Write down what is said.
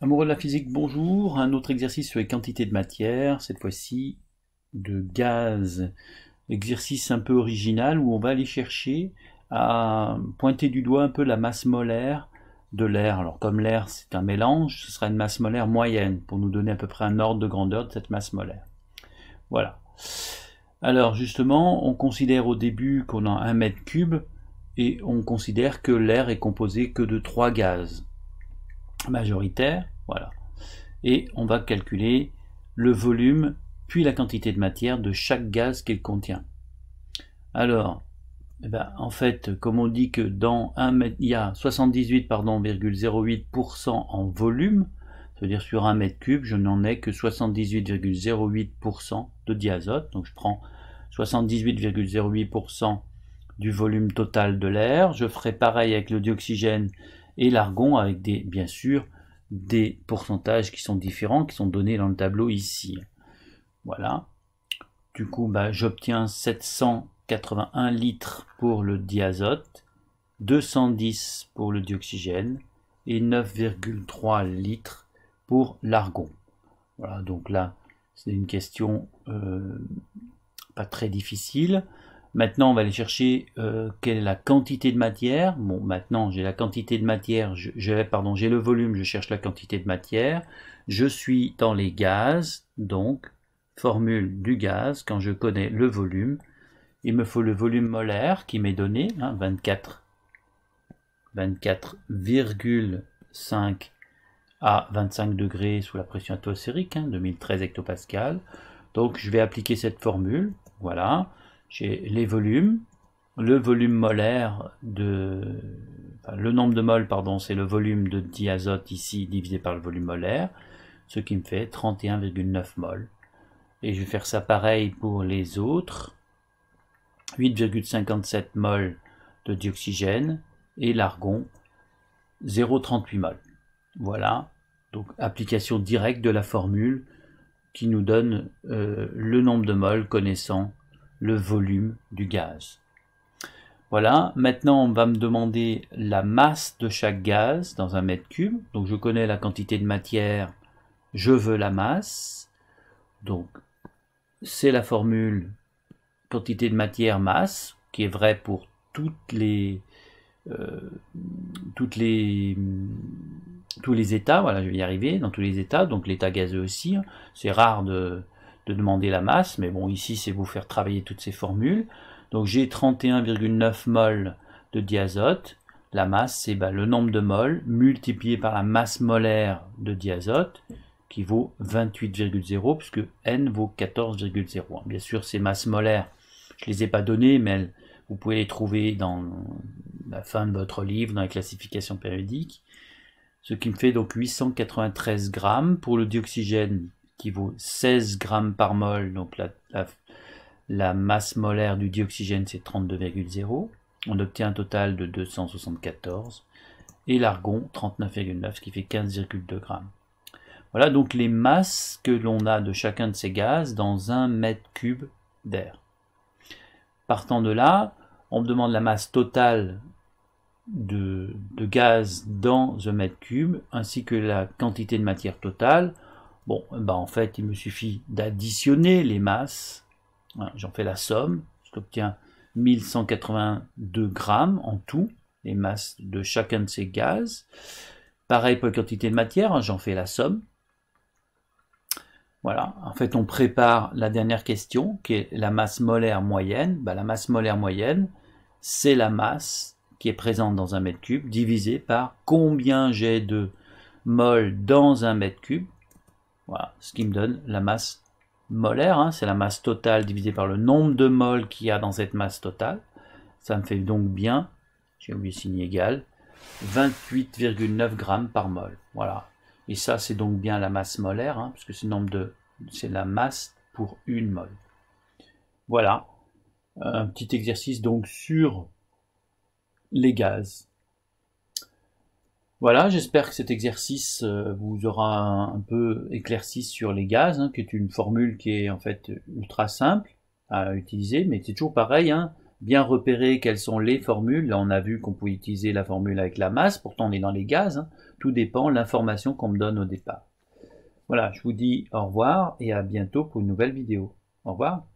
Amoureux de la physique, bonjour. Un autre exercice sur les quantités de matière, cette fois-ci de gaz. Exercice un peu original où on va aller chercher à pointer du doigt un peu la masse molaire de l'air. Alors comme l'air c'est un mélange, ce sera une masse molaire moyenne pour nous donner à peu près un ordre de grandeur de cette masse molaire. Voilà. Alors justement, on considère au début qu'on a 1 m3 et on considère que l'air est composé que de 3 gaz majoritaires. Voilà. Et on va calculer le volume puis la quantité de matière de chaque gaz qu'il contient. Alors, en fait, comme on dit que dans 1 mètre, il y a 78,08% en volume, c'est-à-dire sur 1 m3, je n'en ai que 78,08% de diazote. Donc je prends 78,08% du volume total de l'air. Je ferai pareil avec le dioxygène et l'argon avec bien sûr, des pourcentages qui sont différents, qui sont donnés dans le tableau ici. Voilà. Du coup, j'obtiens 781 litres pour le diazote, 210 pour le dioxygène et 9,3 litres pour l'argon. Voilà, donc là, c'est une question pas très difficile. Maintenant, on va aller chercher quelle est la quantité de matière. Bon, maintenant, j'ai la quantité de matière, j'ai le volume, je cherche la quantité de matière. Je suis dans les gaz, donc, formule du gaz, quand je connais le volume, il me faut le volume molaire qui m'est donné, 24,5 à 25 degrés sous la pression atmosphérique, 2013 hectopascal. Donc, je vais appliquer cette formule, voilà. J'ai les volumes, le volume molaire le nombre de moles, pardon, c'est le volume de diazote ici divisé par le volume molaire, ce qui me fait 31,9 moles. Et je vais faire ça pareil pour les autres, 8,57 moles de dioxygène et l'argon, 0,38 moles. Voilà, donc application directe de la formule qui nous donne le nombre de moles connaissant le volume du gaz. Voilà, maintenant on va me demander la masse de chaque gaz dans 1 m3. Donc je connais la quantité de matière, je veux la masse. Donc c'est la formule quantité de matière masse, qui est vraie pour tous les états. Voilà, je vais y arriver, dans tous les états, donc l'état gazeux aussi. C'est rare de demander la masse, mais bon, ici c'est vous faire travailler toutes ces formules. Donc j'ai 31,9 moles de diazote. La masse, c'est le nombre de moles multiplié par la masse molaire de diazote, qui vaut 28,0, puisque N vaut 14,0. Bien sûr, ces masses molaires, je ne les ai pas données, mais vous pouvez les trouver dans la fin de votre livre, dans les classifications périodiques. Ce qui me fait donc 893 grammes pour le dioxygène, qui vaut 16 grammes par mol, donc la masse molaire du dioxygène c'est 32,0. On obtient un total de 274. Et l'argon 39,9, ce qui fait 15,2 grammes. Voilà donc les masses que l'on a de chacun de ces gaz dans 1 m3 d'air. Partant de là, on me demande la masse totale de gaz dans 1 m3 ainsi que la quantité de matière totale. Bon, en fait, il me suffit d'additionner les masses. Voilà, j'en fais la somme. J'obtiens 1182 grammes en tout, les masses de chacun de ces gaz. Pareil pour la quantité de matière, j'en fais la somme. Voilà, en fait on prépare la dernière question qui est la masse molaire moyenne. La masse molaire moyenne, c'est la masse qui est présente dans 1 m3 divisé par combien j'ai de moles dans 1 m3. Voilà, ce qui me donne la masse molaire, c'est la masse totale divisée par le nombre de moles qu'il y a dans cette masse totale. Ça me fait donc bien, j'ai oublié de signer égal, 28,9 grammes par mol. Voilà. Et ça, c'est donc bien la masse molaire, puisque c'est la masse pour une mol. Voilà. Un petit exercice donc sur les gaz. Voilà, j'espère que cet exercice vous aura un peu éclairci sur les gaz, qui est une formule qui est en fait ultra simple à utiliser, mais c'est toujours pareil, bien repérer quelles sont les formules. Là, on a vu qu'on pouvait utiliser la formule avec la masse, pourtant on est dans les gaz, hein. Tout dépend de l'information qu'on me donne au départ. Voilà, je vous dis au revoir et à bientôt pour une nouvelle vidéo. Au revoir.